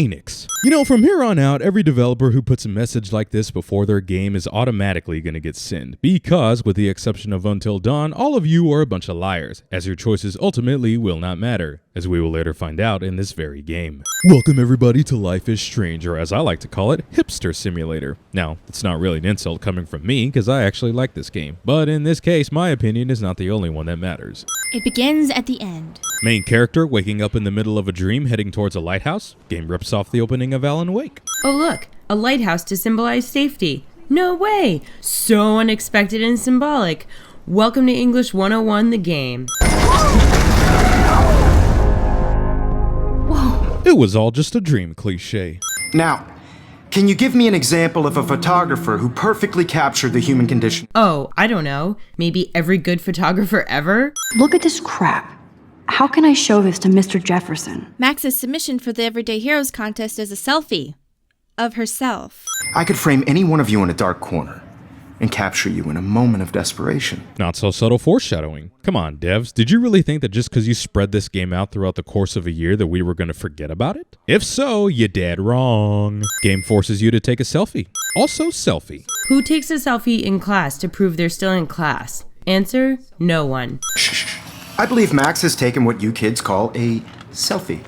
Enix. You know, from here on out, every developer who puts a message like this before their game is automatically going to get sinned, because with the exception of Until Dawn, all of you are a bunch of liars, as your choices ultimately will not matter, as we will later find out in this very game. Welcome everybody to Life is Strange, or as I like to call it, Hipster Simulator. Now, it's not really an insult coming from me, because I actually like this game, but in this case, my opinion is not the only one that matters. It begins at the end. Main character waking up in the middle of a dream heading towards a lighthouse. Game rips off the opening of Alan Wake. Oh look, a lighthouse to symbolize safety. No way! So unexpected and symbolic. Welcome to English 101, the game. Whoa. It was all just a dream cliche. Now, can you give me an example of a photographer who perfectly captured the human condition? Oh, I don't know. Maybe every good photographer ever? Look at this crap. How can I show this to Mr. Jefferson? Max's submission for the Everyday Heroes contest is a selfie of herself. I could frame any one of you in a dark corner and capture you in a moment of desperation. Not so subtle foreshadowing. Come on, devs, did you really think that just because you spread this game out throughout the course of a year that we were going to forget about it? If so, you're dead wrong. Game forces you to take a selfie. Also selfie. Who takes a selfie in class to prove they're still in class? Answer, no one. Shh. I believe Max has taken what you kids call a selfie.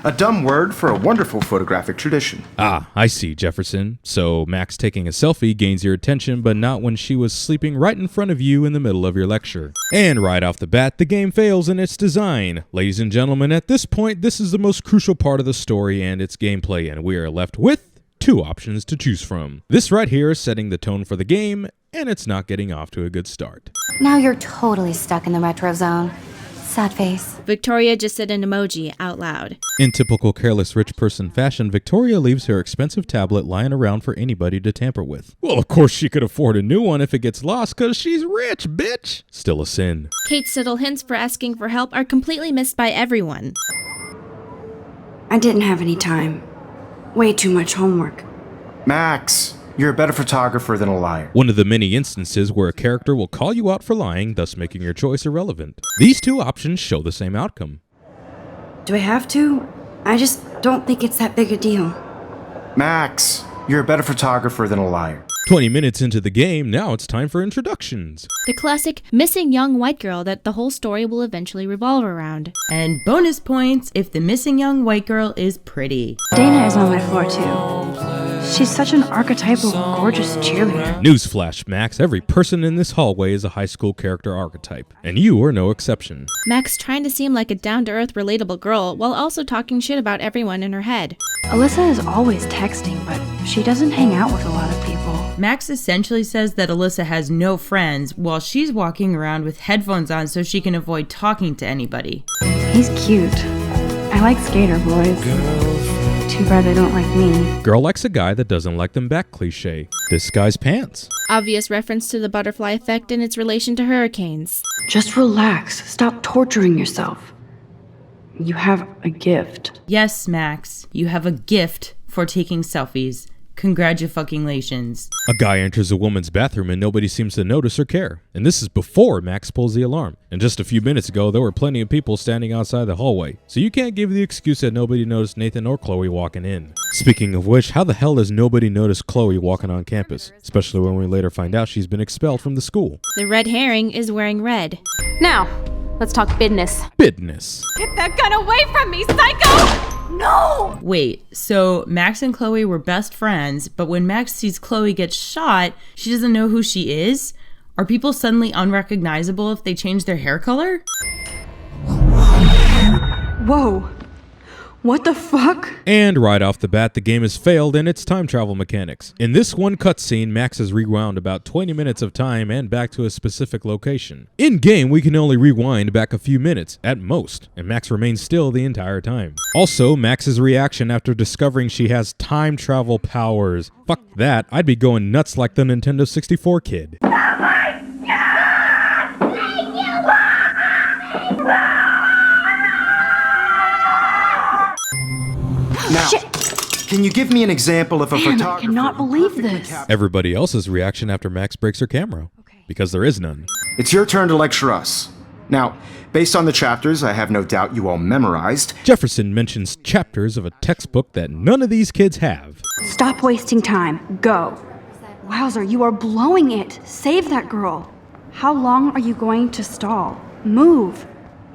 A dumb word for a wonderful photographic tradition. Ah, I see, Jefferson. So Max taking a selfie gains your attention, but not when she was sleeping right in front of you in the middle of your lecture. And right off the bat, the game fails in its design. Ladies and gentlemen, at this point, this is the most crucial part of the story and its gameplay, and we are left with two options to choose from. This right here is setting the tone for the game, and it's not getting off to a good start. Now you're totally stuck in the retro zone. Sad face. Victoria just said an emoji out loud. In typical careless rich person fashion, Victoria leaves her expensive tablet lying around for anybody to tamper with. Well, of course she could afford a new one if it gets lost, cause she's rich, bitch! Still a sin. Kate's subtle hints for asking for help are completely missed by everyone. I didn't have any time. Way too much homework. Max, you're a better photographer than a liar. One of the many instances where a character will call you out for lying, thus making your choice irrelevant. These two options show the same outcome. Do I have to? I just don't think it's that big a deal. Max, you're a better photographer than a liar. 20 minutes into the game, now it's time for introductions. The classic missing young white girl that the whole story will eventually revolve around. And bonus points if the missing young white girl is pretty. Dana is on my floor too. She's such an archetypal, gorgeous cheerleader. Newsflash, Max, every person in this hallway is a high school character archetype, and you are no exception. Max trying to seem like a down-to-earth, relatable girl while also talking shit about everyone in her head. Alyssa is always texting, but she doesn't hang out with a lot of people. Max essentially says that Alyssa has no friends while she's walking around with headphones on so she can avoid talking to anybody. He's cute. I like skater boys. Too bad they don't like me. Girl likes a guy that doesn't like them back cliche. This guy's pants. Obvious reference to the butterfly effect and its relation to hurricanes. Just relax. Stop torturing yourself. You have a gift. Yes, Max, you have a gift for taking selfies. Congratulations. A guy enters a woman's bathroom and nobody seems to notice or care. And this is before Max pulls the alarm. And just a few minutes ago, there were plenty of people standing outside the hallway. So you can't give the excuse that nobody noticed Nathan or Chloe walking in. Speaking of which, how the hell does nobody notice Chloe walking on campus? Especially when we later find out she's been expelled from the school. The red herring is wearing red. Now, let's talk business. Business. Get that gun away from me, psycho! No! Wait, so Max and Chloe were best friends, but when Max sees Chloe get shot, she doesn't know who she is? Are people suddenly unrecognizable if they change their hair color? Whoa. What the fuck? And right off the bat, the game has failed in its time travel mechanics. In this one cutscene, Max has rewound about 20 minutes of time and back to a specific location. In-game, we can only rewind back a few minutes, at most, and Max remains still the entire time. Also, Max's reaction after discovering she has time travel powers. Fuck that, I'd be going nuts like the Nintendo 64 kid. Now, can you give me an example of a Man, photographer? I cannot believe perfectly this. Everybody else's reaction after Max breaks her camera. Because there is none. It's your turn to lecture us. Now, based on the chapters I have no doubt you all memorized, Jefferson mentions chapters of a textbook that none of these kids have. Stop wasting time. Go. Wowzer, you are blowing it. Save that girl. How long are you going to stall? Move.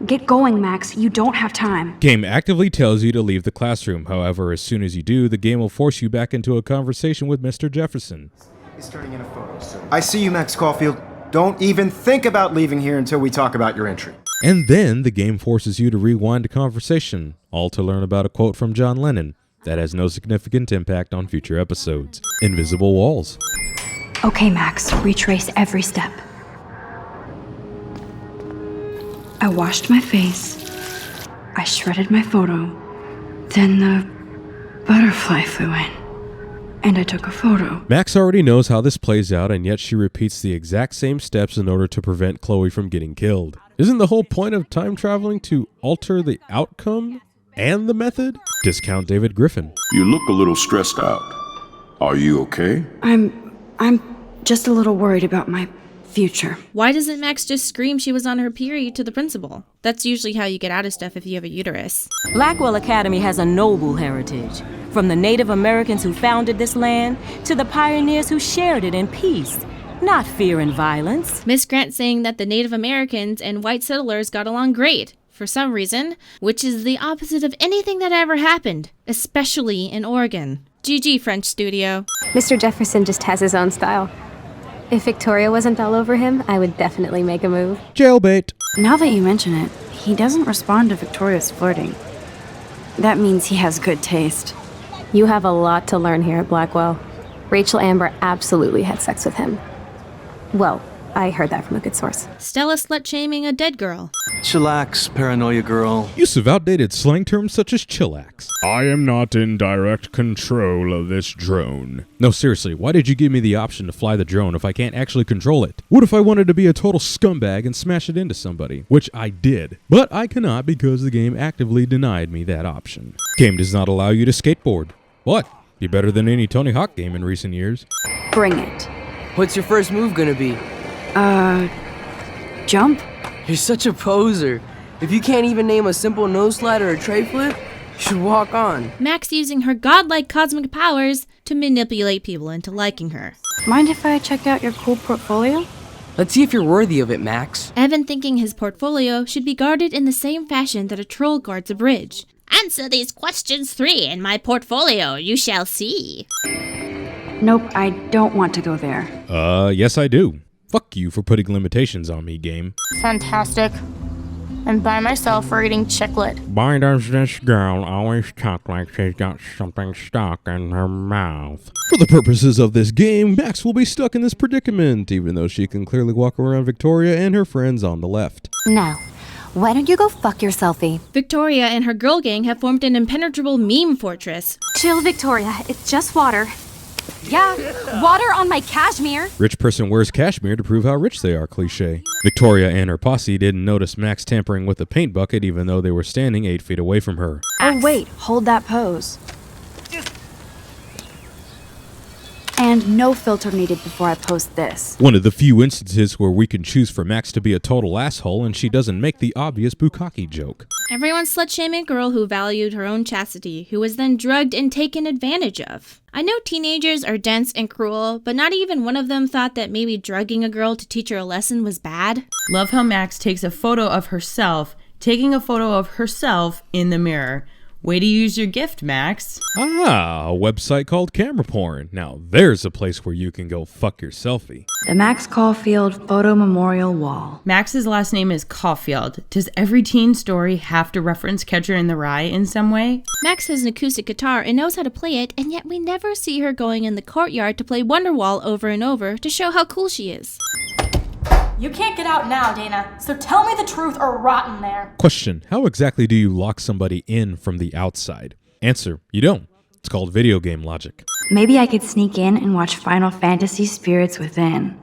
Get going, Max. You don't have time. Game actively tells you to leave the classroom. However, as soon as you do, the game will force you back into a conversation with Mr. Jefferson. is turning in a photo, so I see you, Max Caulfield. Don't even think about leaving here until we talk about your entry. And then the game forces you to rewind a conversation, all to learn about a quote from John Lennon that has no significant impact on future episodes. Invisible walls. Okay, Max, retrace every step. I washed my face. I shredded my photo. Then the butterfly flew in. And I took a photo. Max already knows how this plays out, and yet she repeats the exact same steps in order to prevent Chloe from getting killed. Isn't the whole point of time traveling to alter the outcome and the method? Discount David Griffin. You look a little stressed out. Are you okay? I'm just a little worried about my future. Why doesn't Max just scream she was on her period to the principal? That's usually how you get out of stuff if you have a uterus. Blackwell Academy has a noble heritage. From the Native Americans who founded this land to the pioneers who shared it in peace, not fear and violence. Miss Grant saying that the Native Americans and white settlers got along great, for some reason, which is the opposite of anything that ever happened, especially in Oregon. GG, French studio. Mr. Jefferson just has his own style. If Victoria wasn't all over him, I would definitely make a move. Jailbait. Now that you mention it, he doesn't respond to Victoria's flirting. That means he has good taste. You have a lot to learn here at Blackwell. Rachel Amber absolutely had sex with him. Well, I heard that from a good source. Stella slut-shaming a dead girl. Chillax, paranoia girl. Use of outdated slang terms such as chillax. I am not in direct control of this drone. No, seriously, why did you give me the option to fly the drone if I can't actually control it? What if I wanted to be a total scumbag and smash it into somebody? Which I did. But I cannot because the game actively denied me that option. Game does not allow you to skateboard. What? Be better than any Tony Hawk game in recent years. Bring it. What's your first move gonna be? Jump? You're such a poser. If you can't even name a simple nose slide or a tray flip, you should walk on. Max using her godlike cosmic powers to manipulate people into liking her. Mind if I check out your cool portfolio? Let's see if you're worthy of it, Max. Evan thinking his portfolio should be guarded in the same fashion that a troll guards a bridge. Answer these questions 3 in my portfolio, you shall see. Nope, I don't want to go there. Yes I do. Fuck you for putting limitations on me, game. Fantastic. I'm by myself for eating chiclet. Why does this girl always talk like she's got something stuck in her mouth? For the purposes of this game, Max will be stuck in this predicament, even though she can clearly walk around Victoria and her friends on the left. Now, why don't you go fuck yourselfie? Victoria and her girl gang have formed an impenetrable meme fortress. Chill, Victoria. It's just water. Yeah, water on my cashmere. Rich person wears cashmere to prove how rich they are, cliche. Victoria and her posse didn't notice Max tampering with the paint bucket even though they were standing 8 feet away from her. Oh wait, hold that pose. And no filter needed before I post this. One of the few instances where we can choose for Max to be a total asshole and she doesn't make the obvious bukkake joke. Everyone slut-shaming a girl who valued her own chastity, who was then drugged and taken advantage of. I know teenagers are dense and cruel, but not even one of them thought that maybe drugging a girl to teach her a lesson was bad. Love how Max takes a photo of herself, taking a photo of herself in the mirror. Way to use your gift, Max. Ah, a website called Camera Porn. Now there's a place where you can go fuck your selfie. The Max Caulfield Photo Memorial Wall. Max's last name is Caulfield. Does every teen story have to reference Catcher in the Rye in some way? Max has an acoustic guitar and knows how to play it, and yet we never see her going in the courtyard to play Wonderwall over and over to show how cool she is. You can't get out now, Dana, so tell me the truth or rot in there. Question: how exactly do you lock somebody in from the outside? Answer: you don't. It's called video game logic. Maybe I could sneak in and watch Final Fantasy Spirits Within.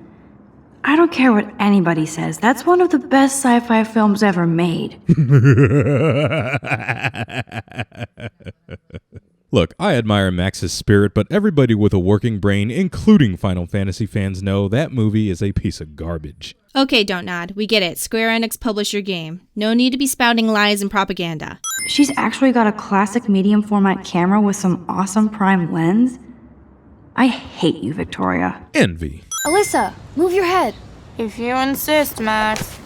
I don't care what anybody says, that's one of the best sci-fi films ever made. Look, I admire Max's spirit, but everybody with a working brain, including Final Fantasy fans, know that movie is a piece of garbage. Okay, Don't Nod. We get it. Square Enix published your game. No need to be spouting lies and propaganda. She's actually got a classic medium format camera with some awesome prime lens. I hate you, Victoria. Envy. Alyssa, move your head. If you insist, Max.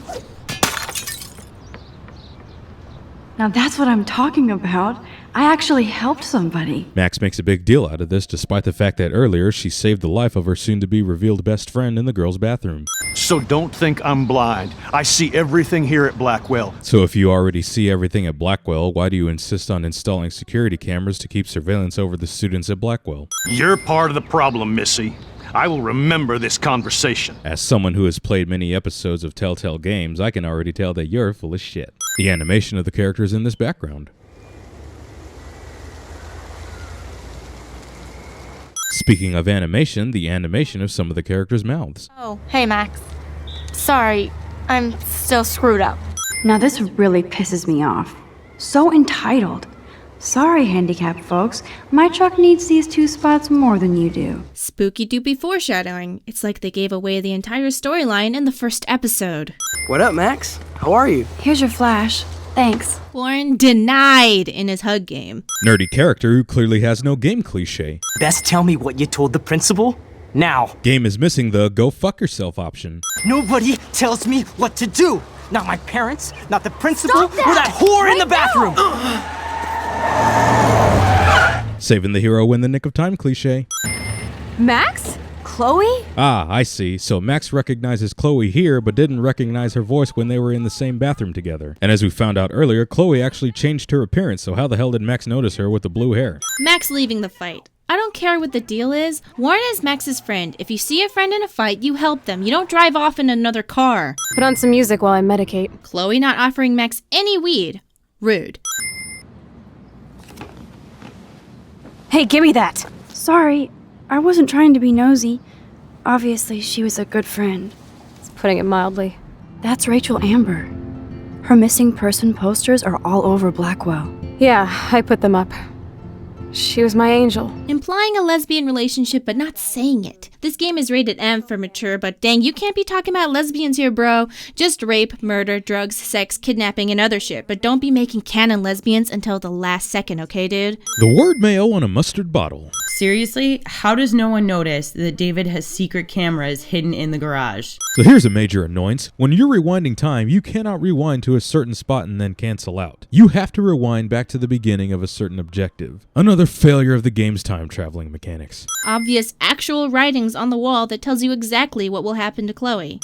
Now that's what I'm talking about. I actually helped somebody. Max makes a big deal out of this, despite the fact that earlier she saved the life of her soon-to-be revealed best friend in the girls' bathroom. So don't think I'm blind. I see everything here at Blackwell. So if you already see everything at Blackwell, why do you insist on installing security cameras to keep surveillance over the students at Blackwell? You're part of the problem, Missy. I will remember this conversation. As someone who has played many episodes of Telltale games, I can already tell that you're full of shit. The animation of the characters in this background. Speaking of animation, the animation of some of the characters' mouths. Oh, hey, Max. Sorry, I'm still screwed up. Now this really pisses me off. So entitled. Sorry, handicapped folks. My truck needs these 2 spots more than you do. Spooky doopy foreshadowing. It's like they gave away the entire storyline in the first episode. What up, Max? How are you? Here's your flash. Thanks. Warren denied in his hug game. Nerdy character who clearly has no game cliche. Best tell me what you told the principal? Now. Game is missing the go fuck yourself option. Nobody tells me what to do. Not my parents, not the principal, or that whore in the bathroom. Saving the hero in the nick of time cliche. Max? Chloe? Ah, I see. So Max recognizes Chloe here, but didn't recognize her voice when they were in the same bathroom together. And as we found out earlier, Chloe actually changed her appearance, so how the hell did Max notice her with the blue hair? Max leaving the fight. I don't care what the deal is. Warren is Max's friend. If you see a friend in a fight, you help them. You don't drive off in another car. Put on some music while I medicate. Chloe not offering Max any weed. Rude. Hey, give me that. Sorry, I wasn't trying to be nosy. Obviously, she was a good friend. It's putting it mildly. That's Rachel Amber. Her missing person posters are all over Blackwell. Yeah, I put them up. She was my angel. Implying a lesbian relationship but not saying it. This game is rated M for mature, but dang, you can't be talking about lesbians here, bro. Just rape, murder, drugs, sex, kidnapping, and other shit, but don't be making canon lesbians until the last second, okay, dude? The word mayo on a mustard bottle. Seriously, how does no one notice that David has secret cameras hidden in the garage? So here's a major annoyance. When you're rewinding time, you cannot rewind to a certain spot and then cancel out. You have to rewind back to the beginning of a certain objective. Another failure of the game's time traveling mechanics. Obvious actual writings on the wall that tells you exactly what will happen to Chloe.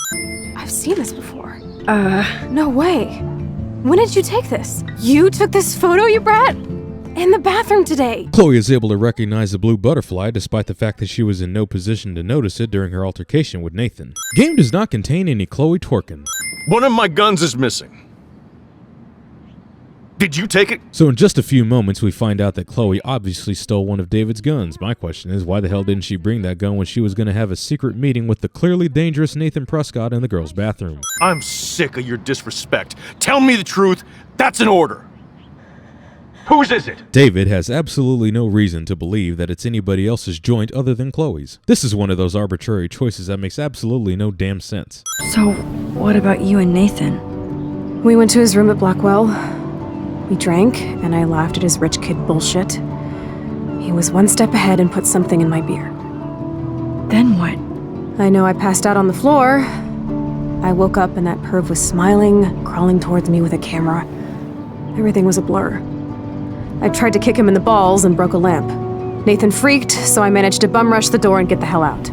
I've seen this before. No way. When did you take this? You took this photo, you brat? In the bathroom today. Chloe is able to recognize the blue butterfly despite the fact that she was in no position to notice it during her altercation with Nathan. Game does not contain any Chloe twerking. One of my guns is missing. Did you take it? So in just a few moments, we find out that Chloe obviously stole one of David's guns. My question is, why the hell didn't she bring that gun when she was going to have a secret meeting with the clearly dangerous Nathan Prescott in the girls' bathroom? I'm sick of your disrespect. Tell me the truth. That's an order. Whose is it? David has absolutely no reason to believe that it's anybody else's joint other than Chloe's. This is one of those arbitrary choices that makes absolutely no damn sense. So, what about you and Nathan? We went to his room at Blackwell. We drank, and I laughed at his rich kid bullshit. He was one step ahead and put something in my beer. Then what? I know I passed out on the floor. I woke up and that perv was smiling, crawling towards me with a camera. Everything was a blur. I tried to kick him in the balls and broke a lamp. Nathan freaked, so I managed to bum rush the door and get the hell out.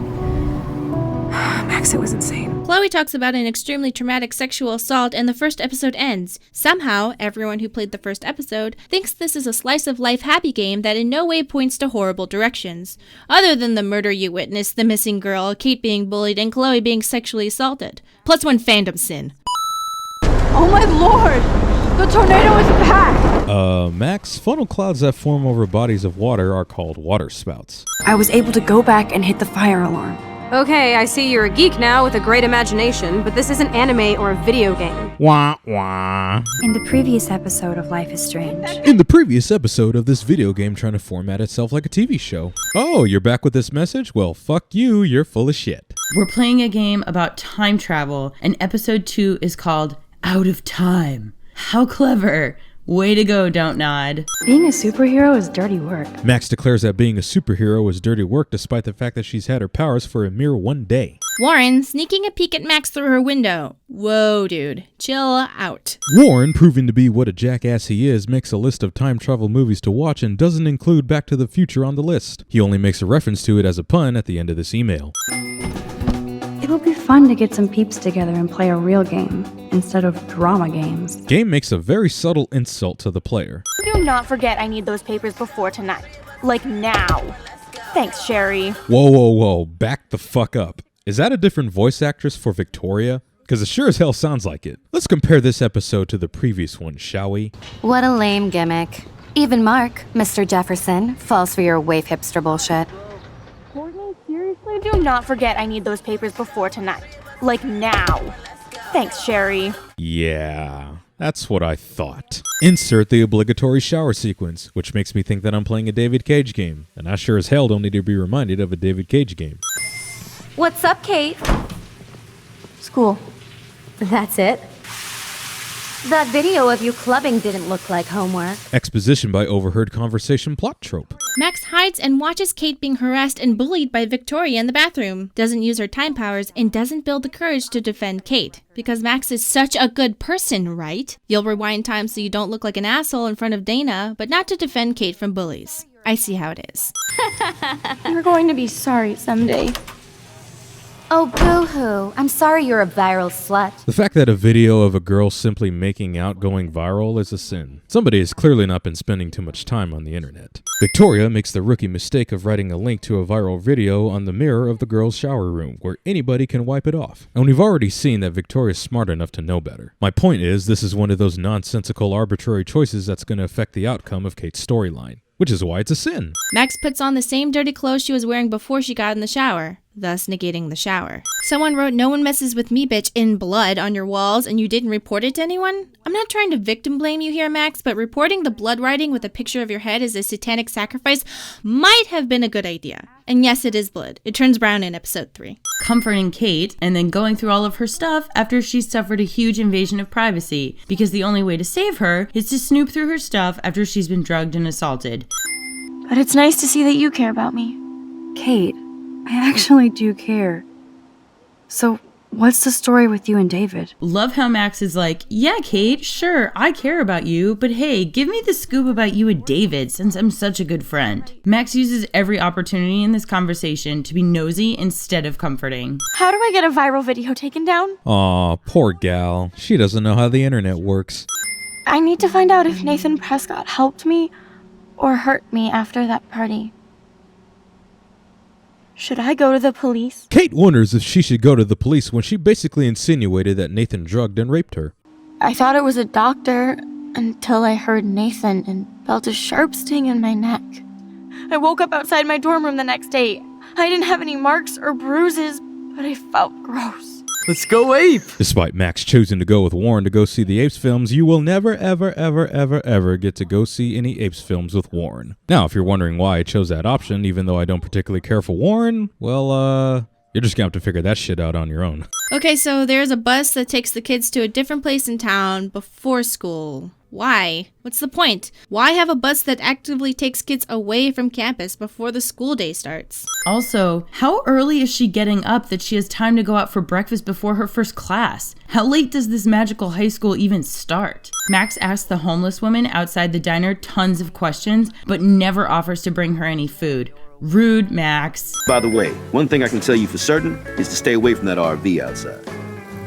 Max, it was insane. Chloe talks about an extremely traumatic sexual assault and the first episode ends. Somehow, everyone who played the first episode thinks this is a slice-of-life happy game that in no way points to horrible directions. Other than the murder you witnessed, the missing girl, Kate being bullied, and Chloe being sexually assaulted. Plus one fandom sin. Oh my lord! The tornado is back! Max, funnel clouds that form over bodies of water are called water spouts. I was able to go back and hit the fire alarm. Okay, I see you're a geek now with a great imagination, but this isn't anime or a video game. Wah, wah. In the previous episode of Life is Strange. In the previous episode of this video game trying to format itself like a TV show. Oh, you're back with this message? Well, fuck you, you're full of shit. We're playing a game about time travel, and episode 2 is called Out of Time. How clever. Way to go, Don't Nod. Being a superhero is dirty work. Max declares that being a superhero is dirty work despite the fact that she's had her powers for a mere 1 day. Warren sneaking a peek at Max through her window. Whoa, dude. Chill out. Warren, proving to be what a jackass he is, makes a list of time travel movies to watch and doesn't include Back to the Future on the list. He only makes a reference to it as a pun at the end of this email. It'll be fun to get some peeps together and play a real game, instead of drama games. Game makes a very subtle insult to the player. Do not forget I need those papers before tonight. Like now. Thanks, Sherry. Whoa, whoa, whoa, back the fuck up. Is that a different voice actress for Victoria? Because it sure as hell sounds like it. Let's compare this episode to the previous one, shall we? What a lame gimmick. Even Mark, Mr. Jefferson, falls for your wave hipster bullshit. Courtney, seriously? Do not forget I need those papers before tonight. Like now. Thanks, Sherry. Yeah, that's what I thought. Insert the obligatory shower sequence, which makes me think that I'm playing a David Cage game. And I sure as hell don't need to be reminded of a David Cage game. What's up, Kate? School. That's it? That video of you clubbing didn't look like homework. Exposition by overheard conversation plot trope. Max hides and watches Kate being harassed and bullied by Victoria in the bathroom, doesn't use her time powers, and doesn't build the courage to defend Kate. Because Max is such a good person, right? You'll rewind time so you don't look like an asshole in front of Dana, but not to defend Kate from bullies. I see how it is. You're going to be sorry someday. Oh, boo-hoo. I'm sorry you're a viral slut. The fact that a video of a girl simply making out going viral is a sin. Somebody has clearly not been spending too much time on the internet. Victoria makes the rookie mistake of writing a link to a viral video on the mirror of the girl's shower room, where anybody can wipe it off. And we've already seen that Victoria's smart enough to know better. My point is, this is one of those nonsensical arbitrary choices that's going to affect the outcome of Kate's storyline. Which is why it's a sin. Max puts on the same dirty clothes she was wearing before she got in the shower, thus negating the shower. Someone wrote "No one messes with me, bitch" in blood on your walls and you didn't report it to anyone? I'm not trying to victim blame you here, Max, but reporting the blood writing with a picture of your head as a satanic sacrifice might have been a good idea. And yes, it is blood. It turns brown in episode 3. Comforting Kate and then going through all of her stuff after she's suffered a huge invasion of privacy, because the only way to save her is to snoop through her stuff after she's been drugged and assaulted. But it's nice to see that you care about me. Kate, I actually do care. So, what's the story with you and David? Love how Max is like, yeah, Kate, sure, I care about you, but hey, give me the scoop about you and David since I'm such a good friend. Max uses every opportunity in this conversation to be nosy instead of comforting. How do I get a viral video taken down? Aw, poor gal. She doesn't know how the internet works. I need to find out if Nathan Prescott helped me or hurt me after that party. Should I go to the police? Kate wonders if she should go to the police when she basically insinuated that Nathan drugged and raped her. I thought it was a doctor until I heard Nathan and felt a sharp sting in my neck. I woke up outside my dorm room the next day. I didn't have any marks or bruises, but I felt gross. Let's go ape! Despite Max choosing to go with Warren to go see the Apes films, you will never, ever, ever, ever, ever get to go see any Apes films with Warren. Now, if you're wondering why I chose that option, even though I don't particularly care for Warren, well, you're just gonna have to figure that shit out on your own. Okay, so there's a bus that takes the kids to a different place in town before school. Why? What's the point? Why have a bus that actively takes kids away from campus before the school day starts? Also, how early is she getting up that she has time to go out for breakfast before her first class? How late does this magical high school even start? Max asks the homeless woman outside the diner tons of questions, but never offers to bring her any food. Rude, Max. By the way, one thing I can tell you for certain is to stay away from that RV outside.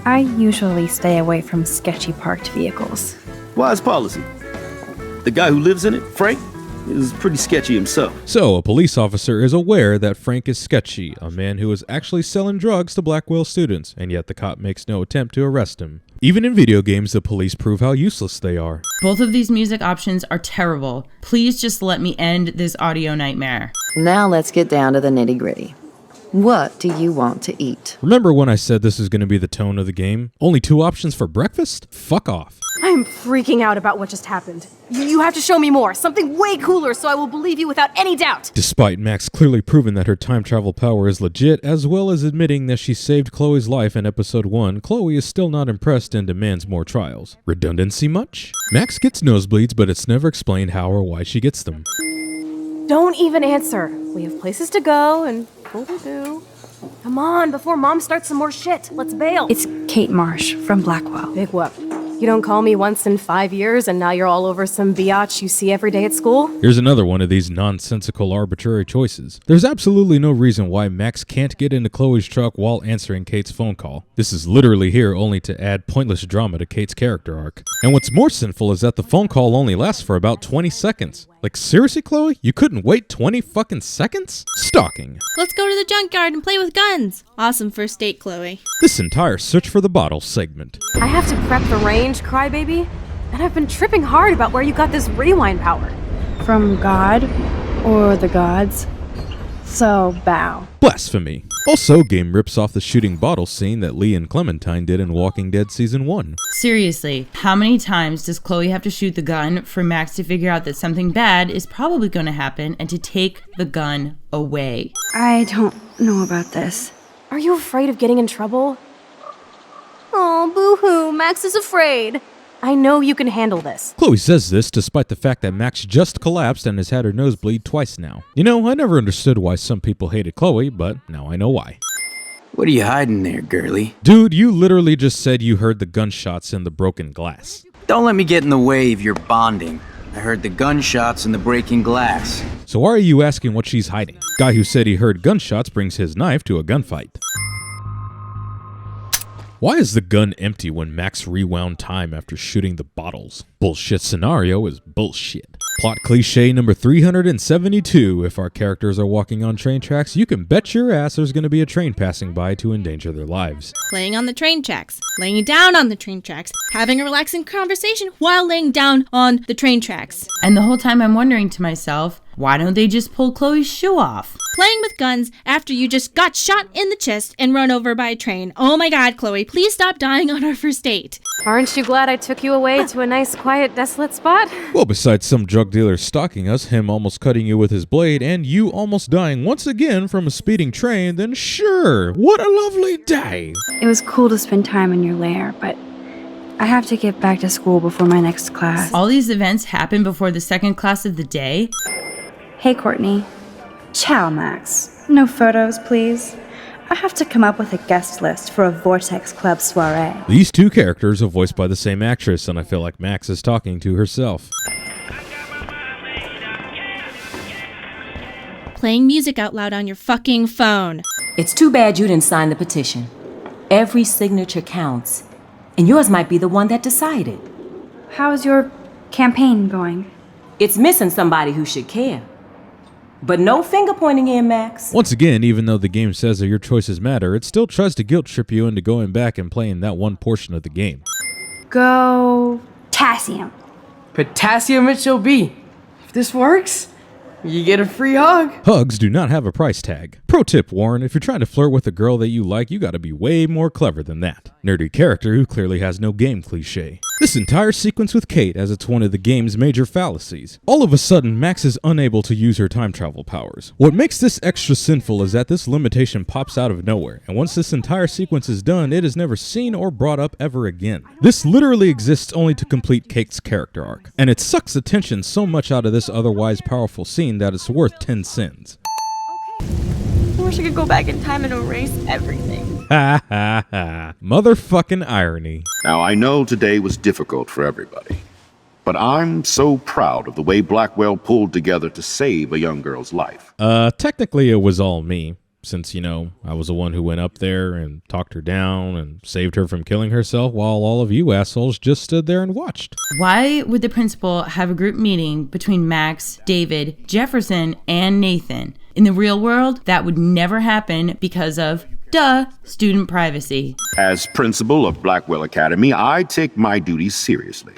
I usually stay away from sketchy parked vehicles. Wise policy. The guy who lives in it, Frank, is pretty sketchy himself. So, a police officer is aware that Frank is sketchy, a man who is actually selling drugs to Blackwell students, and yet the cop makes no attempt to arrest him. Even in video games, the police prove how useless they are. Both of these music options are terrible. Please just let me end this audio nightmare. Now let's get down to the nitty-gritty. What do you want to eat? Remember when I said this is going to be the tone of the game? Only 2 options for breakfast? Fuck off. I'm freaking out about what just happened. You have to show me more, something way cooler, so I will believe you without any doubt. Despite Max clearly proving that her time travel power is legit, as well as admitting that she saved Chloe's life in episode 1, Chloe is still not impressed and demands more trials. Redundancy much? Max gets nosebleeds, but it's never explained how or why she gets them. Don't even answer. We have places to go and what to do. Come on, before Mom starts some more shit. Let's bail. It's Kate Marsh from Blackwell. Big whoop. You don't call me once in 5 years and now you're all over some biatch you see every day at school? Here's another one of these nonsensical arbitrary choices. There's absolutely no reason why Max can't get into Chloe's truck while answering Kate's phone call. This is literally here only to add pointless drama to Kate's character arc. And what's more sinful is that the phone call only lasts for about 20 seconds. Like, seriously, Chloe? You couldn't wait 20 fucking seconds? Stalking. Let's go to the junkyard and play with guns. Awesome first date, Chloe. This entire search for the bottle segment. I have to prep the range, crybaby. And I've been tripping hard about where you got this rewind power. From God or the gods. So bow. Blasphemy. Also, game rips off the shooting bottle scene that Lee and Clementine did in Walking Dead Season 1. Seriously, how many times does Chloe have to shoot the gun for Max to figure out that something bad is probably going to happen and to take the gun away? I don't know about this. Are you afraid of getting in trouble? Oh, boo-hoo, Max is afraid. I know you can handle this. Chloe says this despite the fact that Max just collapsed and has had her nose bleed twice now. You know, I never understood why some people hated Chloe, but now I know why. What are you hiding there, girlie? Dude, you literally just said you heard the gunshots in the broken glass. Don't let me get in the way of your bonding. I heard the gunshots and the breaking glass. So why are you asking what she's hiding? Guy who said he heard gunshots brings his knife to a gunfight. Why is the gun empty when Max rewound time after shooting the bottles? Bullshit scenario is bullshit. Plot cliche number 372. If our characters are walking on train tracks, you can bet your ass there's going to be a train passing by to endanger their lives. Laying on the train tracks, laying down on the train tracks, having a relaxing conversation while laying down on the train tracks. And the whole time I'm wondering to myself, why don't they just pull Chloe's shoe off? Playing with guns after you just got shot in the chest and run over by a train. Oh my god, Chloe, please stop dying on our first date. Aren't you glad I took you away to a nice, quiet, desolate spot? Well, besides some drug dealer stalking us, him almost cutting you with his blade, and you almost dying once again from a speeding train, then sure, what a lovely day. It was cool to spend time in your lair, but I have to get back to school before my next class. All these events happen before the second class of the day? Hey, Courtney. Ciao, Max. No photos, please. I have to come up with a guest list for a Vortex Club soiree. These two characters are voiced by the same actress, and I feel like Max is talking to herself. Playing music out loud on your fucking phone. It's too bad you didn't sign the petition. Every signature counts, and yours might be the one that decided. How's your campaign going? It's missing somebody who should care. But no finger pointing in, Max. Once again, even though the game says that your choices matter, it still tries to guilt trip you into going back and playing that one portion of the game. Go potassium. Potassium it shall be. If this works, you get a free hug. Hugs do not have a price tag. Pro tip, Warren, if you're trying to flirt with a girl that you like, you gotta be way more clever than that. Nerdy character who clearly has no game cliche. This entire sequence with Kate as it's one of the game's major fallacies. All of a sudden, Max is unable to use her time travel powers. What makes this extra sinful is that this limitation pops out of nowhere, and once this entire sequence is done, it is never seen or brought up ever again. This literally exists only to complete Kate's character arc, and it sucks the tension so much out of this otherwise powerful scene that it's worth 10 cents. I wish I could go back in time and erase everything. Ha ha ha. Motherfucking irony. Now, I know today was difficult for everybody, but I'm so proud of the way Blackwell pulled together to save a young girl's life. Technically it was all me, since, you know, I was the one who went up there and talked her down and saved her from killing herself while all of you assholes just stood there and watched. Why would the principal have a group meeting between Max, David, Jefferson, and Nathan? In the real world, that would never happen because of, duh, student privacy. As principal of Blackwell Academy, I take my duties seriously.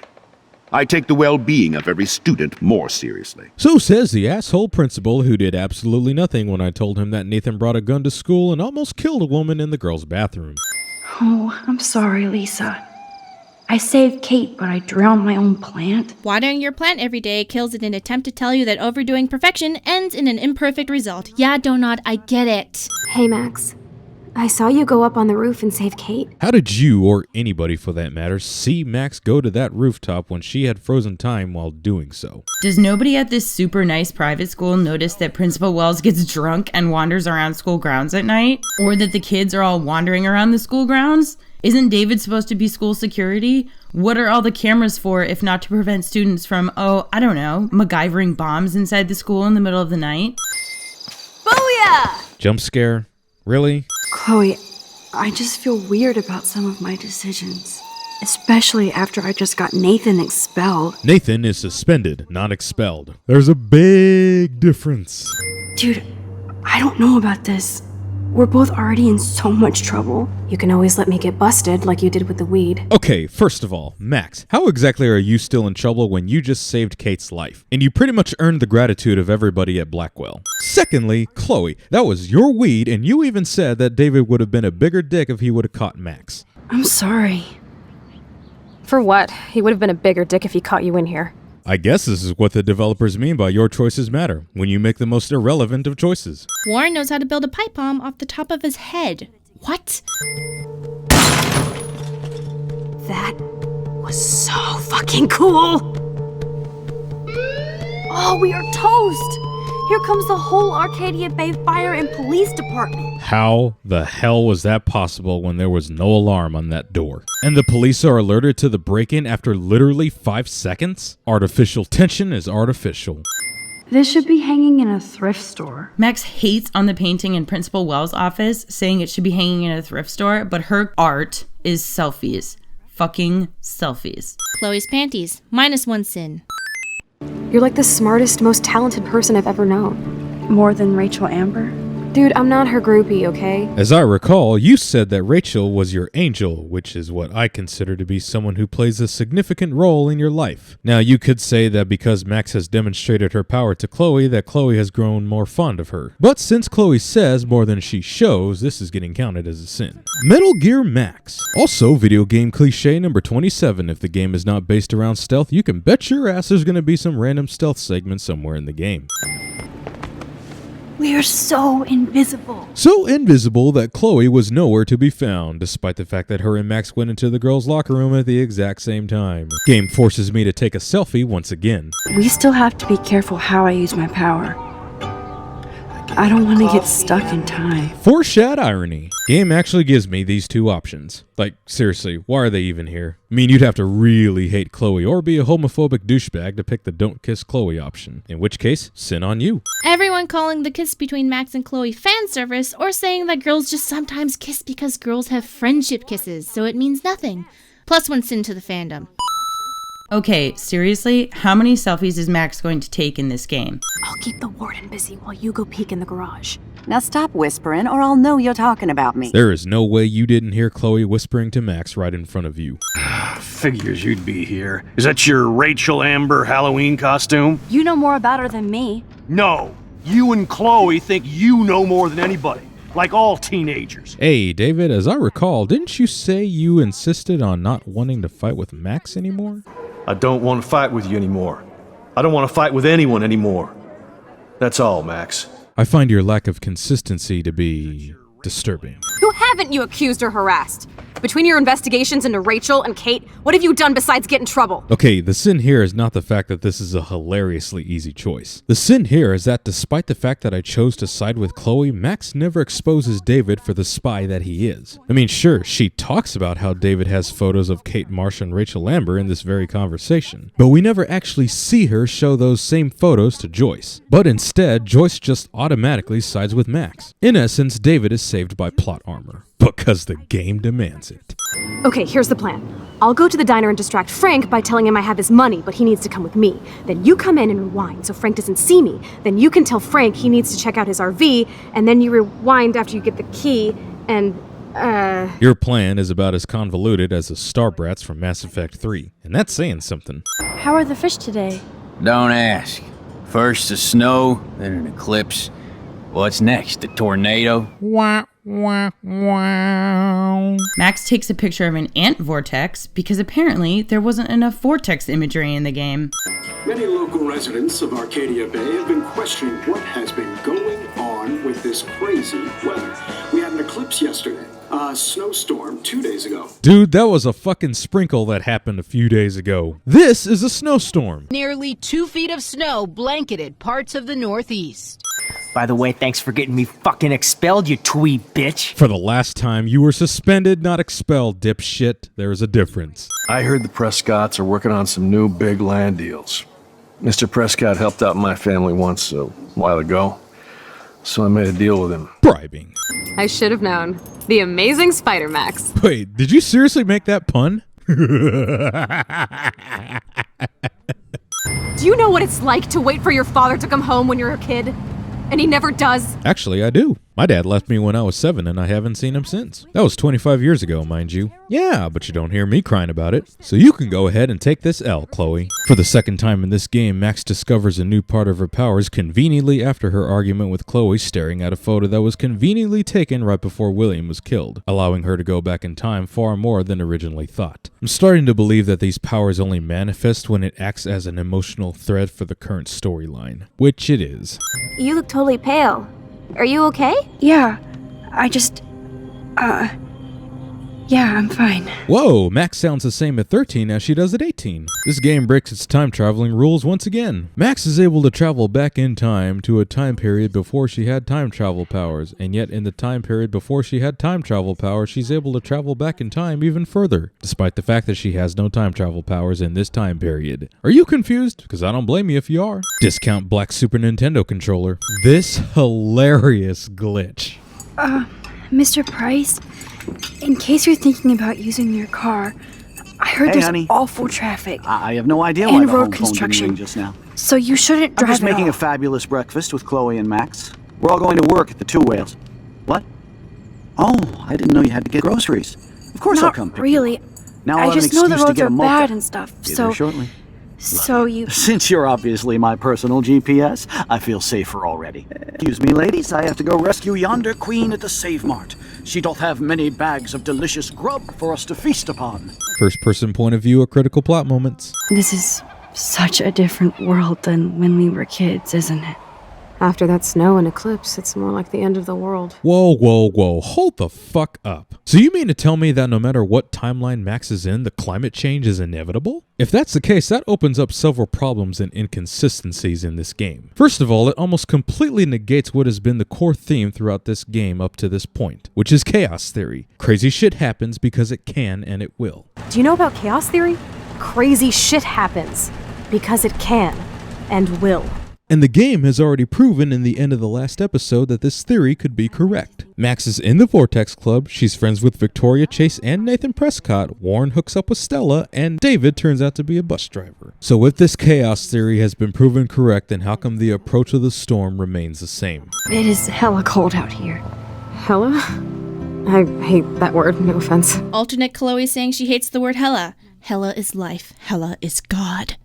I take the well-being of every student more seriously. So says the asshole principal who did absolutely nothing when I told him that Nathan brought a gun to school and almost killed a woman in the girls' bathroom. Oh, I'm sorry, Lisa. I saved Kate, but I drowned my own plant. Watering your plant every day kills in an attempt to tell you that overdoing perfection ends in an imperfect result. Yeah, Donut, I get it. Hey, Max. I saw you go up on the roof and save Kate. How did you, or anybody for that matter, see Max go to that rooftop when she had frozen time while doing so? Does nobody at this super nice private school notice that Principal Wells gets drunk and wanders around school grounds at night? Or that the kids are all wandering around the school grounds? Isn't David supposed to be school security? What are all the cameras for if not to prevent students from, I don't know, MacGyvering bombs inside the school in the middle of the night? Booyah! Jump scare? Really? Chloe, I just feel weird about some of my decisions. Especially after I just got Nathan expelled. Nathan is suspended, not expelled. There's a big difference. Dude, I don't know about this. We're both already in so much trouble. You can always let me get busted like you did with the weed. Okay, first of all, Max, how exactly are you still in trouble when you just saved Kate's life? And you pretty much earned the gratitude of everybody at Blackwell. Secondly, Chloe, that was your weed, and you even said that David would have been a bigger dick if he would have caught Max. I'm sorry. For what? He would have been a bigger dick if he caught you in here. I guess this is what the developers mean by your choices matter, when you make the most irrelevant of choices. Warren knows how to build a pipe bomb off the top of his head. What? That was so fucking cool! Oh, we are toast! Here comes the whole Arcadia Bay Fire and Police Department. How the hell was that possible when there was no alarm on that door? And the police are alerted to the break-in after literally 5 seconds? Artificial tension is artificial. This should be hanging in a thrift store. Max hates on the painting in Principal Wells' office, saying it should be hanging in a thrift store, but her art is selfies. Fucking selfies. Chloe's panties, -1 sin. You're like the smartest, most talented person I've ever known. More than Rachel Amber? Dude, I'm not her groupie, okay? As I recall, you said that Rachel was your angel, which is what I consider to be someone who plays a significant role in your life. Now, you could say that because Max has demonstrated her power to Chloe, that Chloe has grown more fond of her. But since Chloe says more than she shows, this is getting counted as a sin. Metal Gear Max. Also, video game cliche number 27. If the game is not based around stealth, you can bet your ass there's going to be some random stealth segment somewhere in the game. We are so invisible. So invisible that Chloe was nowhere to be found, despite the fact that her and Max went into the girls' locker room at the exact same time. Game forces me to take a selfie once again. We still have to be careful how I use my power. I don't want to get stuck in time. Foreshad irony. Game actually gives me these two options. Like, seriously, why are they even here? I mean, you'd have to really hate Chloe or be a homophobic douchebag to pick the don't kiss Chloe option. In which case, sin on you. Everyone calling the kiss between Max and Chloe fan service, or saying that girls just sometimes kiss because girls have friendship kisses, so it means nothing. +1 sin to the fandom. Okay, seriously, how many selfies is Max going to take in this game? I'll keep the warden busy while you go peek in the garage. Now stop whispering or I'll know you're talking about me. There is no way you didn't hear Chloe whispering to Max right in front of you. Figures you'd be here. Is that your Rachel Amber Halloween costume? You know more about her than me. No. You and Chloe think you know more than anybody. Like all teenagers. Hey, David, as I recall, didn't you say you insisted on not wanting to fight with Max anymore? I don't want to fight with you anymore. I don't want to fight with anyone anymore. That's all, Max. I find your lack of consistency to be disturbing. Who haven't you accused or harassed? Between your investigations into Rachel and Kate, what have you done besides get in trouble? Okay, the sin here is not the fact that this is a hilariously easy choice. The sin here is that despite the fact that I chose to side with Chloe, Max never exposes David for the spy that he is. I mean, sure, she talks about how David has photos of Kate Marsh and Rachel Amber in this very conversation, but we never actually see her show those same photos to Joyce. But instead, Joyce just automatically sides with Max. In essence, David is saved by plot armor. Because the game demands it. Okay, here's the plan. I'll go to the diner and distract Frank by telling him I have his money, but he needs to come with me. Then you come in and rewind so Frank doesn't see me. Then you can tell Frank he needs to check out his RV, and then you rewind after you get the key, and Your plan is about as convoluted as the Starbrats from Mass Effect 3, and that's saying something. How are the fish today? Don't ask. First the snow, then an eclipse. What's next? The tornado? Wah, wah, wah. Max takes a picture of an ant vortex because apparently there wasn't enough vortex imagery in the game. Many local residents of Arcadia Bay have been questioning what has been going on with this crazy weather. We had an eclipse yesterday, a snowstorm 2 days ago. Dude, that was a fucking sprinkle that happened a few days ago. This is a snowstorm. Nearly 2 feet of snow blanketed parts of the Northeast. By the way, thanks for getting me fucking expelled, you twee bitch. For the last time, you were suspended, not expelled, dipshit. There is a difference. I heard the Prescotts are working on some new big land deals. Mr. Prescott helped out my family once a while ago, so I made a deal with him. Bribing. I should have known. The amazing Spider Max. Wait, did you seriously make that pun? Do you know what it's like to wait for your father to come home when you're a kid? And he never does. Actually, I do. My dad left me when I was 7 and I haven't seen him since. That was 25 years ago, mind you. Yeah, but you don't hear me crying about it. So you can go ahead and take this L, Chloe. For the second time in this game, Max discovers a new part of her powers conveniently after her argument with Chloe staring at a photo that was conveniently taken right before William was killed, allowing her to go back in time far more than originally thought. I'm starting to believe that these powers only manifest when it acts as an emotional thread for the current storyline, which it is. You look totally pale. Are you okay? Yeah, I just, yeah, I'm fine. Whoa, Max sounds the same at 13 as she does at 18. This game breaks its time traveling rules once again. Max is able to travel back in time to a time period before she had time travel powers, and yet in the time period before she had time travel powers, she's able to travel back in time even further, despite the fact that she has no time travel powers in this time period. Are you confused? Because I don't blame you if you are. Discount black Super Nintendo controller. This hilarious glitch. Mr. Price, in case you're thinking about using your car, I heard there's honey. awful traffic. I have no idea and why the road home phone construction didn't ring just now. So you shouldn't drive I'm just at making all. a fabulous breakfast with Chloe and Max. We're all going to work at the Two Whales. What? Oh, I didn't know you had to get groceries. Of course I'll come pick really. you up. Now I I'll have an just know the excuse to roads get are a mocha. bad and stuff. Be So there shortly. So you. Since you're obviously my personal GPS, I feel safer already. Excuse me, ladies, I have to go rescue yonder queen at the Save Mart. She doth have many bags of delicious grub for us to feast upon. First person point of view at critical plot moments. This is such a different world than when we were kids, isn't it? After that snow and eclipse, it's more like the end of the world. Whoa, whoa, whoa, hold the fuck up. So you mean to tell me that no matter what timeline Max is in, the climate change is inevitable? If that's the case, that opens up several problems and inconsistencies in this game. First of all, it almost completely negates what has been the core theme throughout this game up to this point, which is chaos theory. Crazy shit happens because it can and it will. Do you know about chaos theory? Crazy shit happens because it can and will. And the game has already proven in the end of the last episode that this theory could be correct. Max is in the Vortex Club, she's friends with Victoria Chase and Nathan Prescott, Warren hooks up with Stella, and David turns out to be a bus driver. So if this chaos theory has been proven correct, then how come the approach of the storm remains the same? It is hella cold out here. Hella? I hate that word, no offense. Alternate Chloe saying she hates the word hella. Hella is life. Hella is God.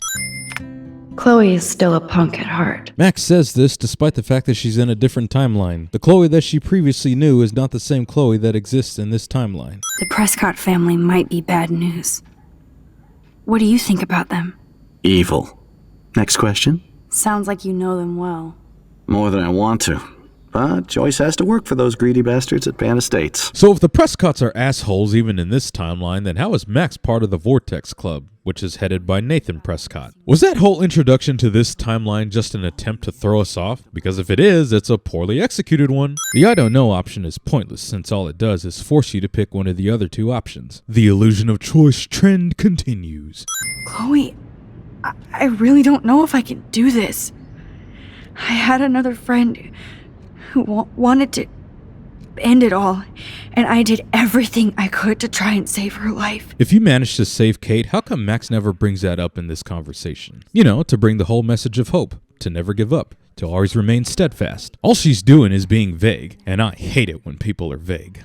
Chloe is still a punk at heart. Max says this despite the fact that she's in a different timeline. The Chloe that she previously knew is not the same Chloe that exists in this timeline. The Prescott family might be bad news. What do you think about them? Evil. Next question? Sounds like you know them well. More than I want to. But Joyce has to work for those greedy bastards at Pan Estates. So if the Prescotts are assholes even in this timeline, then how is Max part of the Vortex Club, which is headed by Nathan Prescott? Was that whole introduction to this timeline just an attempt to throw us off? Because if it is, it's a poorly executed one. The I don't know option is pointless since all it does is force you to pick one of the other two options. The illusion of choice trend continues. Chloe, I really don't know if I can do this. I had another friend who wanted to end it all, and I did everything I could to try and save her life. If you managed to save Kate, how come Max never brings that up in this conversation? You know, to bring the whole message of hope, to never give up, to always remain steadfast. All she's doing is being vague, and I hate it when people are vague.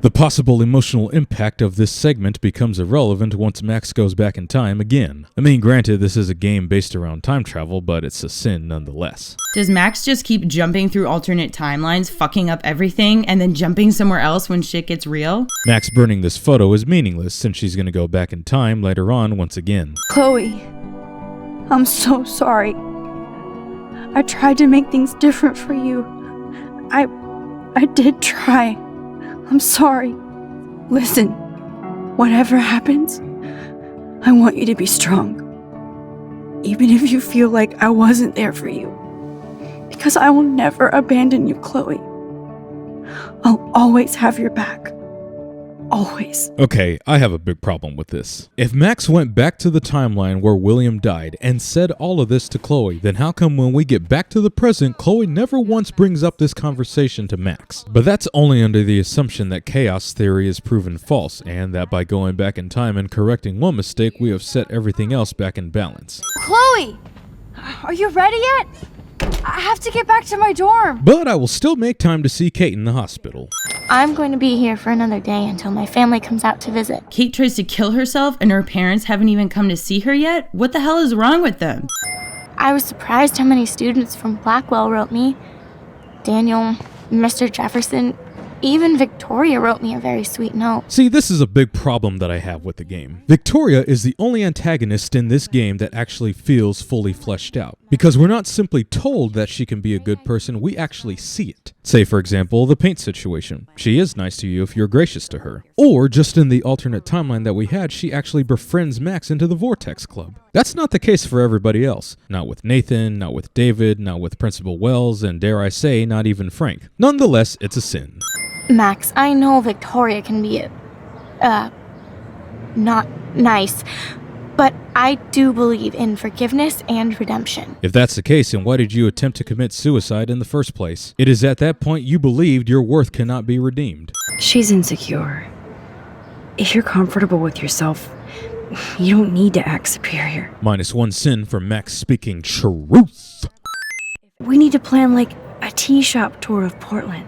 The possible emotional impact of this segment becomes irrelevant once Max goes back in time again. I mean, granted, this is a game based around time travel, but it's a sin nonetheless. Does Max just keep jumping through alternate timelines, fucking up everything, and then jumping somewhere else when shit gets real? Max burning this photo is meaningless since she's gonna go back in time later on once again. Chloe, I'm so sorry. I tried to make things different for you. I did try. I'm sorry. Listen, whatever happens, I want you to be strong. Even if you feel like I wasn't there for you. Because I will never abandon you, Chloe. I'll always have your back. Always. Okay, I have a big problem with this. If Max went back to the timeline where William died and said all of this to Chloe, then how come when we get back to the present, Chloe never once brings up this conversation to Max? But that's only under the assumption that chaos theory is proven false, and that by going back in time and correcting one mistake, we have set everything else back in balance. Chloe! Are you ready yet? I have to get back to my dorm. But I will still make time to see Kate in the hospital. I'm going to be here for another day until my family comes out to visit. Kate tries to kill herself and her parents haven't even come to see her yet? What the hell is wrong with them? I was surprised how many students from Blackwell wrote me. Daniel, Mr. Jefferson, even Victoria wrote me a very sweet note. See, this is a big problem that I have with the game. Victoria is the only antagonist in this game that actually feels fully fleshed out. Because we're not simply told that she can be a good person, we actually see it. Say, for example, the paint situation. She is nice to you if you're gracious to her. Or, just in the alternate timeline that we had, she actually befriends Max into the Vortex Club. That's not the case for everybody else. Not with Nathan, not with David, not with Principal Wells, and dare I say, not even Frank. Nonetheless, it's a sin. Max, I know Victoria can be, not nice, but I do believe in forgiveness and redemption. If that's the case, then why did you attempt to commit suicide in the first place? It is at that point you believed your worth cannot be redeemed. She's insecure. If you're comfortable with yourself, you don't need to act superior. -1 sin for Max speaking truth. We need to plan like a tea shop tour of Portland.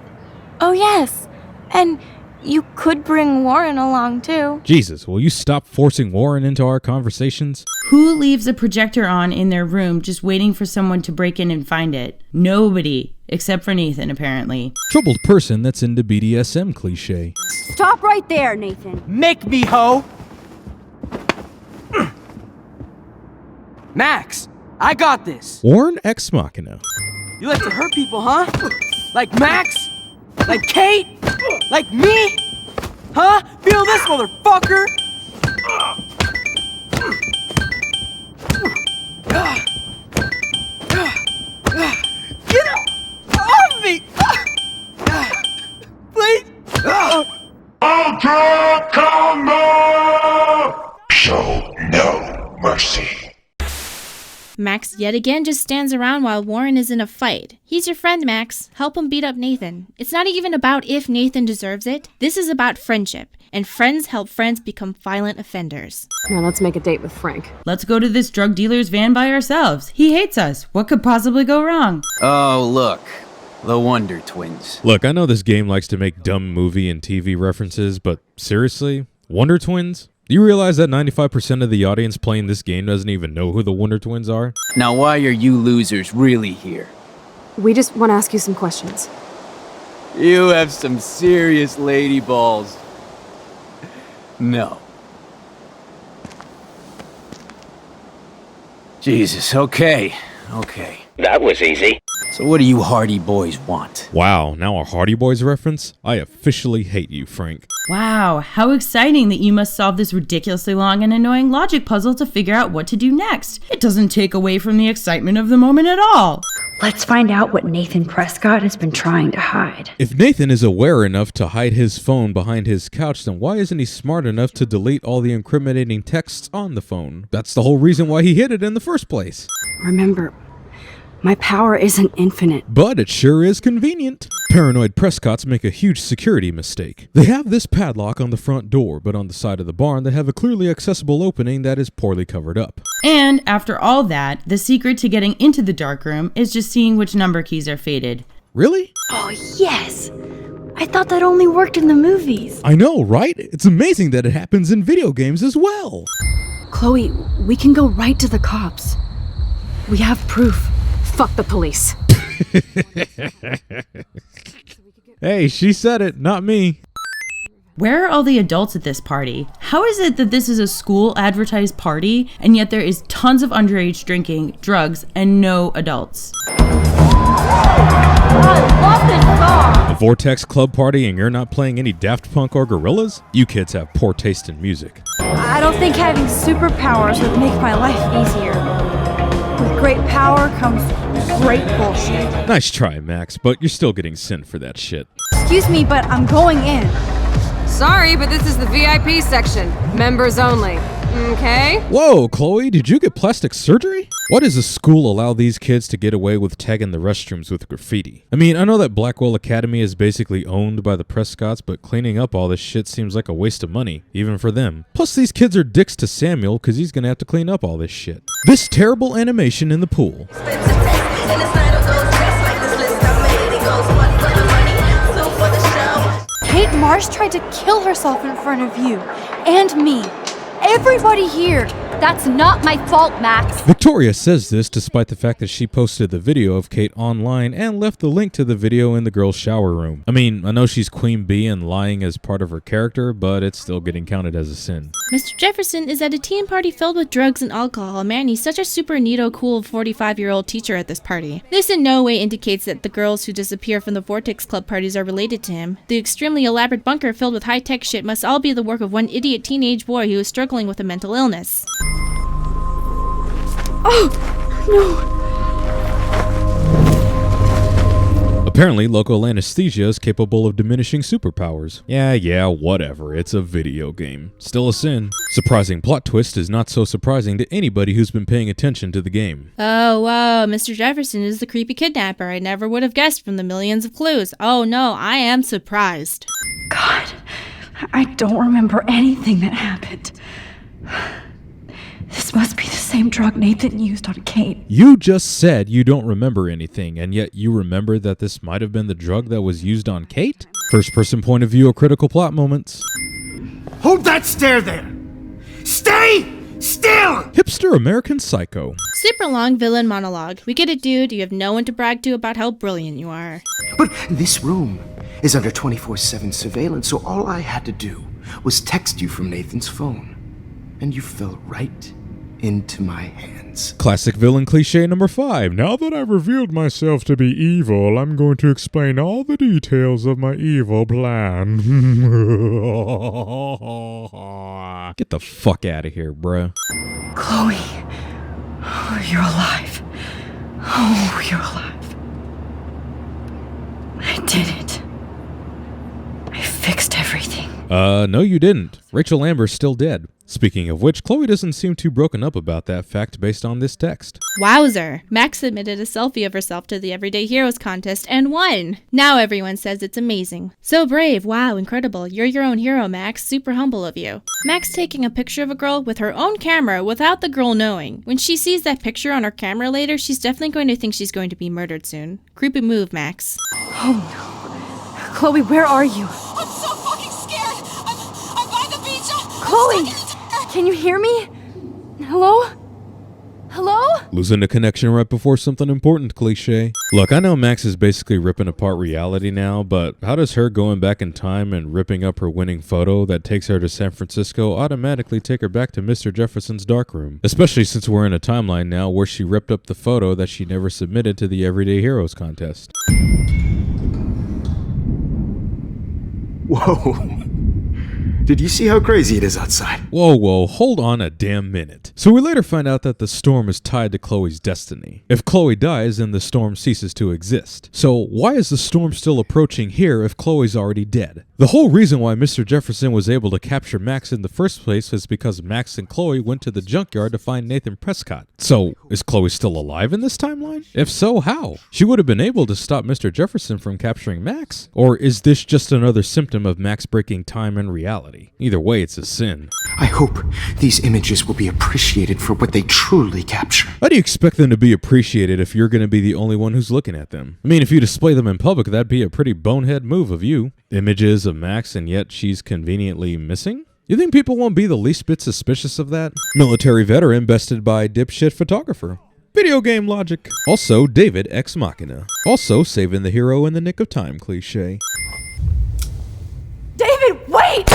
Oh yes, and you could bring Warren along too. Jesus, will you stop forcing Warren into our conversations? Who leaves a projector on in their room just waiting for someone to break in and find it? Nobody, except for Nathan, apparently. Troubled person that's into BDSM cliche. Stop right there, Nathan. Make me, ho! Max, I got this. Warren Ex Machina. You like to hurt people, huh? Like Max? Like Kate? Like me? Huh? Feel this, motherfucker! Get off me! Please! Ultra Combo! Show no mercy. Max yet again just stands around while Warren is in a fight. He's your friend, Max. Help him beat up Nathan. It's not even about if Nathan deserves it. This is about friendship. And friends help friends become violent offenders. Now let's make a date with Frank. Let's go to this drug dealer's van by ourselves. He hates us. What could possibly go wrong? Oh, look. The Wonder Twins. Look, I know this game likes to make dumb movie and TV references, but seriously? Wonder Twins? Do you realize that 95% of the audience playing this game doesn't even know who the Wonder Twins are? Now why are you losers really here? We just want to ask you some questions. You have some serious lady balls. No. Jesus, okay. That was easy. So what do you Hardy Boys want? Wow, now a Hardy Boys reference? I officially hate you, Frank. Wow, how exciting that you must solve this ridiculously long and annoying logic puzzle to figure out what to do next. It doesn't take away from the excitement of the moment at all. Let's find out what Nathan Prescott has been trying to hide. If Nathan is aware enough to hide his phone behind his couch, then why isn't he smart enough to delete all the incriminating texts on the phone? That's the whole reason why he hid it in the first place. Remember, my power isn't infinite. But it sure is convenient. Paranoid Prescotts make a huge security mistake. They have this padlock on the front door, but on the side of the barn they have a clearly accessible opening that is poorly covered up. And after all that, the secret to getting into the dark room is just seeing which number keys are faded. Really? Oh, yes! I thought that only worked in the movies. I know, right? It's amazing that it happens in video games as well. Chloe, we can go right to the cops. We have proof. Fuck the police. Hey, she said it, not me. Where are all the adults at this party? How is it that this is a school advertised party and yet there is tons of underage drinking, drugs, and no adults? A Vortex club party and you're not playing any Daft Punk or Gorillaz? You kids have poor taste in music. I don't think having superpowers would make my life easier. With great power comes great bullshit. Nice try, Max, but you're still getting sent for that shit. Excuse me, but I'm going in. Sorry, but this is the VIP section. Members only. Okay? Whoa, Chloe, did you get plastic surgery? Why does the school allow these kids to get away with tagging the restrooms with graffiti? I mean, I know that Blackwell Academy is basically owned by the Prescotts, but cleaning up all this shit seems like a waste of money, even for them. Plus, these kids are dicks to Samuel because he's gonna have to clean up all this shit. This terrible animation in the pool. Kate Marsh tried to kill herself in front of you and me. Everybody here. That's not my fault, Max. Victoria says this despite the fact that she posted the video of Kate online and left the link to the video in the girls' shower room. I mean, I know she's Queen Bee and lying as part of her character, but it's still getting counted as a sin. Mr. Jefferson is at a teen party filled with drugs and alcohol. Man, he's such a super neato cool 45-year-old teacher at this party. This in no way indicates that the girls who disappear from the Vortex Club parties are related to him. The extremely elaborate bunker filled with high-tech shit must all be the work of one idiot teenage boy who is struggling with a mental illness. Oh, no. Apparently, local anesthesia is capable of diminishing superpowers. Yeah, whatever. It's a video game. Still a sin. Surprising plot twist is not so surprising to anybody who's been paying attention to the game. Oh, whoa, Mr. Jefferson is the creepy kidnapper. I never would have guessed from the millions of clues. Oh no, I am surprised. God, I don't remember anything that happened. This must be the same drug Nathan used on Kate. You just said you don't remember anything, and yet you remember that this might have been the drug that was used on Kate? First-person point of view of critical plot moments. Hold that stare there! Stay still! Hipster American Psycho. Super long villain monologue. We get it, dude. You have no one to brag to about how brilliant you are. But this room is under 24/7 surveillance, so all I had to do was text you from Nathan's phone. And you fell right into my hands. Classic villain cliche number 5. Now that I've revealed myself to be evil, I'm going to explain all the details of my evil plan. Get the fuck out of here, bruh. Chloe. Oh, you're alive. Oh, you're alive. I did it. I fixed everything. No you didn't. Rachel Amber's still dead. Speaking of which, Chloe doesn't seem too broken up about that fact based on this text. Wowzer! Max submitted a selfie of herself to the Everyday Heroes contest and won! Now everyone says it's amazing. So brave, wow, incredible, you're your own hero, Max, super humble of you. Max taking a picture of a girl with her own camera without the girl knowing. When she sees that picture on her camera later, she's definitely going to think she's going to be murdered soon. Creepy move, Max. Oh no. Chloe, where are you? I'm so fucking scared! I'm by the beach! Chloe! Can you hear me? Hello? Hello? Losing the connection right before something important, cliche. Look, I know Max is basically ripping apart reality now, but how does her going back in time and ripping up her winning photo that takes her to San Francisco automatically take her back to Mr. Jefferson's darkroom? Especially since we're in a timeline now where she ripped up the photo that she never submitted to the Everyday Heroes contest. Whoa. Did you see how crazy it is outside? Whoa, hold on a damn minute. So we later find out that the storm is tied to Chloe's destiny. If Chloe dies, then the storm ceases to exist. So why is the storm still approaching here if Chloe's already dead? The whole reason why Mr. Jefferson was able to capture Max in the first place is because Max and Chloe went to the junkyard to find Nathan Prescott. So is Chloe still alive in this timeline? If so, how? She would have been able to stop Mr. Jefferson from capturing Max? Or is this just another symptom of Max breaking time and reality? reality. Either way, it's a sin. I hope these images will be appreciated for what they truly capture. How do you expect them to be appreciated if you're going to be the only one who's looking at them? I mean, if you display them in public, that'd be a pretty bonehead move of you. Images of Max, and yet she's conveniently missing? You think people won't be the least bit suspicious of that? Military veteran bested by dipshit photographer. Video game logic. Also, David Ex Machina. Also, saving the hero in the nick of time cliche. David, wait!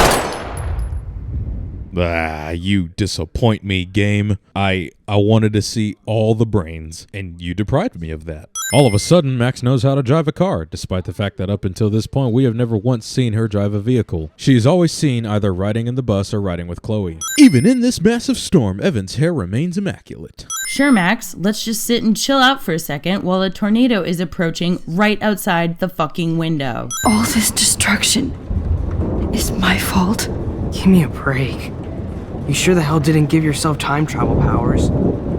You disappoint me, game. I wanted to see all the brains, and you deprived me of that. All of a sudden, Max knows how to drive a car, despite the fact that up until this point, we have never once seen her drive a vehicle. She is always seen either riding in the bus or riding with Chloe. Even in this massive storm, Evan's hair remains immaculate. Sure, Max, let's just sit and chill out for a second while a tornado is approaching right outside the fucking window. All this destruction is my fault. Give me a break. You sure the hell didn't give yourself time travel powers?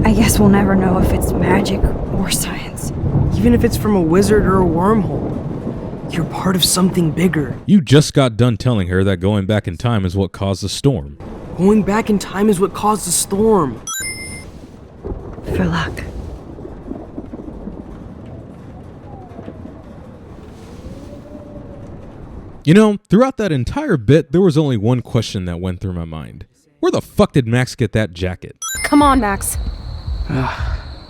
I guess we'll never know if it's magic or science. Even if it's from a wizard or a wormhole, you're part of something bigger. You just got done telling her that going back in time is what caused the storm. Going back in time is what caused the storm. For luck. You know, throughout that entire bit, there was only one question that went through my mind. Where the fuck did Max get that jacket? Come on, Max.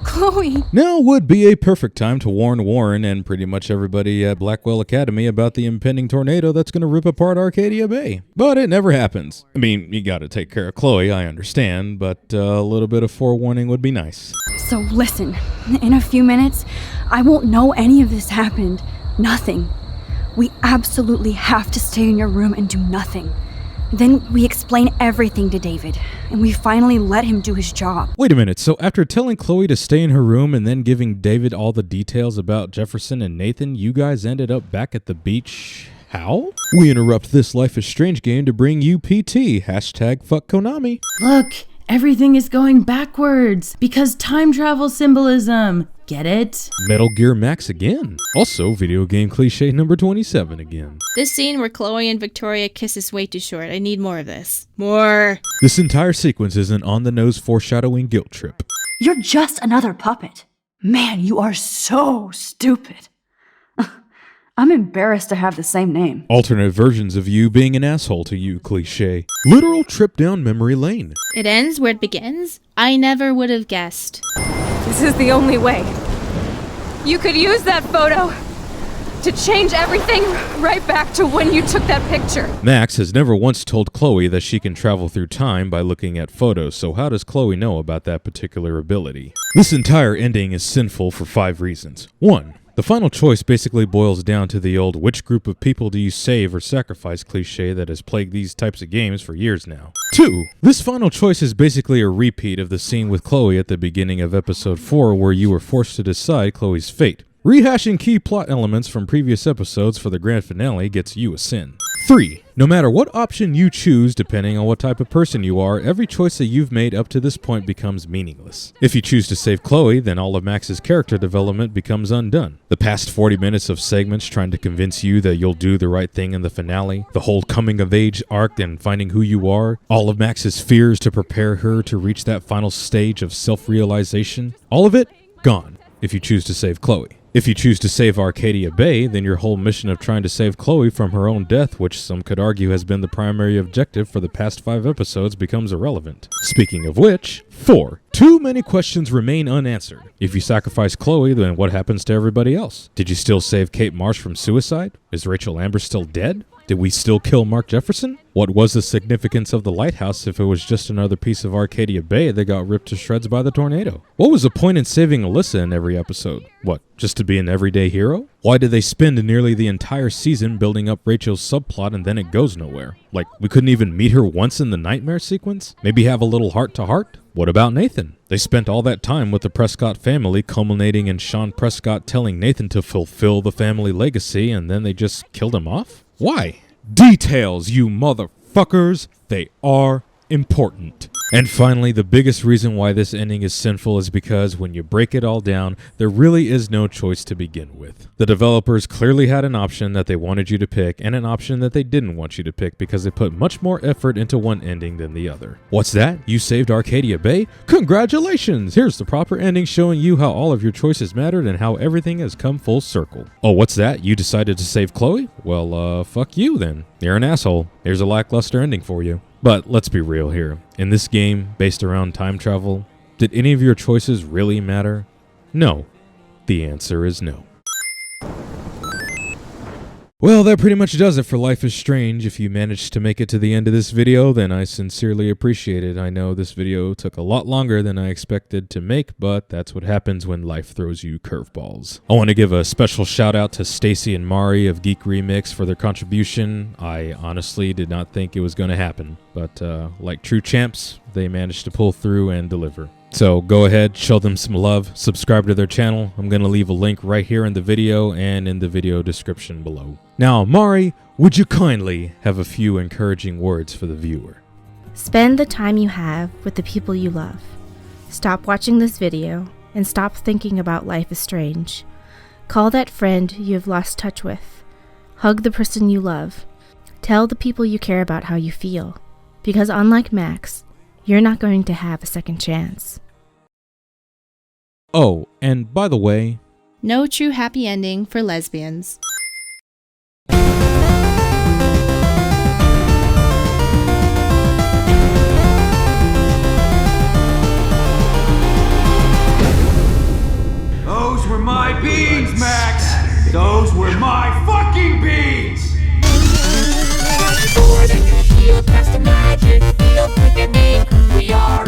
Chloe! Now would be a perfect time to warn Warren and pretty much everybody at Blackwell Academy about the impending tornado that's going to rip apart Arcadia Bay. But it never happens. I mean, you gotta take care of Chloe, I understand, but a little bit of forewarning would be nice. So listen, in a few minutes, I won't know any of this happened. Nothing. We absolutely have to stay in your room and do nothing. Then we explain everything to David, and we finally let him do his job. Wait a minute, so after telling Chloe to stay in her room and then giving David all the details about Jefferson and Nathan, you guys ended up back at the beach? How? We interrupt this Life is Strange game to bring you PT. Hashtag fuck Konami. Look, everything is going backwards because time travel symbolism. Get it? Metal Gear Max again. Also, video game cliche number 27 again. This scene where Chloe and Victoria kiss is way too short. I need more of this. More. This entire sequence is an on-the-nose foreshadowing guilt trip. You're just another puppet. Man, you are so stupid. I'm embarrassed to have the same name. Alternate versions of you being an asshole to you, cliche. Literal trip down memory lane. It ends where it begins? I never would have guessed. This is the only way. You could use that photo to change everything right back to when you took that picture. Max has never once told Chloe that she can travel through time by looking at photos, so how does Chloe know about that particular ability? This entire ending is sinful for 5 reasons. 1. The final choice basically boils down to the old which group of people do you save or sacrifice cliche that has plagued these types of games for years now. 2. This final choice is basically a repeat of the scene with Chloe at the beginning of episode 4 where you were forced to decide Chloe's fate. Rehashing key plot elements from previous episodes for the grand finale gets you a sin. 3. No matter what option you choose, depending on what type of person you are, every choice that you've made up to this point becomes meaningless. If you choose to save Chloe, then all of Max's character development becomes undone. The past 40 minutes of segments trying to convince you that you'll do the right thing in the finale, the whole coming of age arc and finding who you are, all of Max's fears to prepare her to reach that final stage of self-realization, all of it gone if you choose to save Chloe. If you choose to save Arcadia Bay, then your whole mission of trying to save Chloe from her own death, which some could argue has been the primary objective for the past 5 episodes, becomes irrelevant. Speaking of which, 4. Too many questions remain unanswered. If you sacrifice Chloe, then what happens to everybody else? Did you still save Kate Marsh from suicide? Is Rachel Amber still dead? Did we still kill Mark Jefferson? What was the significance of the lighthouse if it was just another piece of Arcadia Bay that got ripped to shreds by the tornado? What was the point in saving Alyssa in every episode? What, just to be an everyday hero? Why did they spend nearly the entire season building up Rachel's subplot and then it goes nowhere? Like, we couldn't even meet her once in the nightmare sequence? Maybe have a little heart-to-heart? What about Nathan? They spent all that time with the Prescott family, culminating in Sean Prescott telling Nathan to fulfill the family legacy, and then they just killed him off? Why? Details, you motherfuckers! They are important. And finally, the biggest reason why this ending is sinful is because when you break it all down, there really is no choice to begin with. The developers clearly had an option that they wanted you to pick and an option that they didn't want you to pick because they put much more effort into one ending than the other. What's that? You saved Arcadia Bay? Congratulations! Here's the proper ending showing you how all of your choices mattered and how everything has come full circle. Oh, what's that? You decided to save Chloe? Well, fuck you then. You're an asshole. Here's a lackluster ending for you. But let's be real here. In this game, based around time travel, did any of your choices really matter? No. The answer is no. Well, that pretty much does it for Life is Strange. If you managed to make it to the end of this video, then I sincerely appreciate it. I know this video took a lot longer than I expected to make, but that's what happens when life throws you curveballs. I want to give a special shout out to Stacy and Mari of Geek Remix for their contribution. I honestly did not think it was going to happen, but like true champs, they managed to pull through and deliver. So go ahead, show them some love, subscribe to their channel. I'm going to leave a link right here in the video and in the video description below. Now, Mari, would you kindly have a few encouraging words for the viewer? Spend the time you have with the people you love. Stop watching this video and stop thinking about Life is Strange. Call that friend you have lost touch with. Hug the person you love. Tell the people you care about how you feel. Because unlike Max, you're not going to have a second chance. Oh, and by the way, no true happy ending for lesbians. Those were my beans, Max! Those were my fucking beans! We are